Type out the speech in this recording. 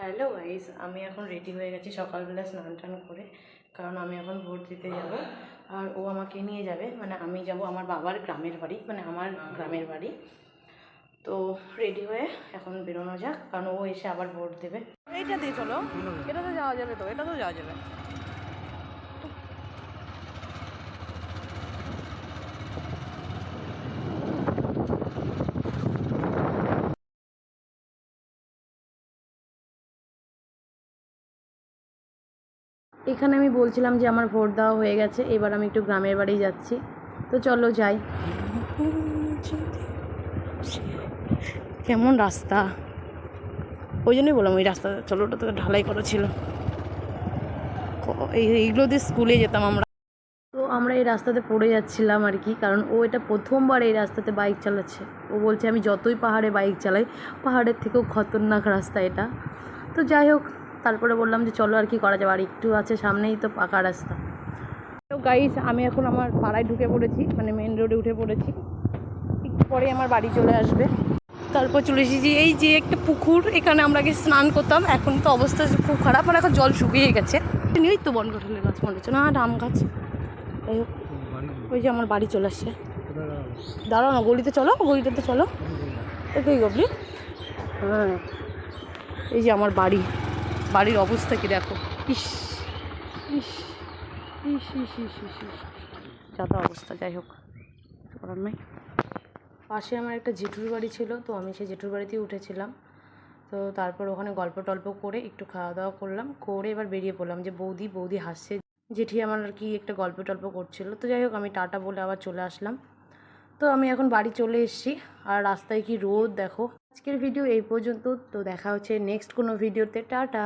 Hello guys, আমি এখন ready হয়ে গেছি সকালবেলা স্নান টান করে, কারণ আমি এখন ভোট দিতে যাব। আর ও আমাকে নিয়ে যাবে, মানে আমি যাব আমার বাবার গ্রামের বাড়ি, মানে আমার গ্রামের বাড়ি। তো রেডি হয়ে এখন বেরোনো যাক, কারণ ও এসে আবার ভোট দেবে। এইটা দিয়ে চলো, এটা তো যাওয়া যাবে, তো এটা তো যাওয়া যাবে। এখানে আমি বলছিলাম যে আমার ভোট দেওয়া হয়ে গেছে, এবার আমি একটু গ্রামের বাড়ি যাচ্ছি। তো চলো যাই। কেমন রাস্তা, ওই জন্যই বললাম ওই রাস্তা চলো, ওটা তো ঢালাই করা ছিল। এইগুলো দিয়ে স্কুলে যেতাম আমরা। তো আমরা এই রাস্তাতে পড়ে যাচ্ছিলাম আর কি, কারণ ও এটা প্রথমবার এই রাস্তাতে বাইক চালাচ্ছে। ও বলছে আমি যতই পাহাড়ে বাইক চালাই, পাহাড়ের থেকেও খতরনাক রাস্তা এটা। তো যাই হোক, তারপরে বললাম যে চলো আর কি করা যাবে, আর একটু আছে সামনেই তো পাকা রাস্তা। তো গাইস, আমি এখন আমার পাড়ায় ঢুকে পড়েছি, মানে মেন রোডে উঠে পড়েছি। একটু পরে আমার বাড়ি চলে আসবে। তারপর চলে এসেছি এই যে একটা পুকুর, এখানে আমরা আগে স্নান করতাম। এখন তো অবস্থা খুব খারাপ, আর এখন জল শুকিয়ে গেছে। ওই তো বন কাঁঠালের গাছ মনে হচ্ছে, না আম গাছ। যাই হোক, ওই যে আমার বাড়ি চলে আসছে। দাঁড়াও না, গলিতে চলো, গলিটাতে চলো। ওই গবলি, হ্যাঁ এই যে আমার বাড়ি, বাড়ির অবস্থা কি দেখো। ইস ইস ইস ইস ইস ইস ইস, যাতা অবস্থা। যাই হোক, করার নাই। পাশে আমার একটা জেঠুর বাড়ি ছিল, তো আমি সেই জেঠুর বাড়িতেই উঠেছিলাম। তো তারপর ওখানে গল্প টল্প করে একটু খাওয়া দাওয়া করলাম, করে এবার বেরিয়ে পড়লাম। যে বৌদি বৌদি হাসছে, জেঠি আমার আর কি একটা গল্প টল্প করছিল। তো যাই হোক, আমি টাটা বলে আবার চলে আসলাম। তো আমি এখন বাড়ি চলে এসেছি, আর রাস্তায় কি রোদ দেখো। আজকের ভিডিও এই পর্যন্ত, তো দেখা হচ্ছে নেক্সট কোনো ভিডিওতে। টাটা।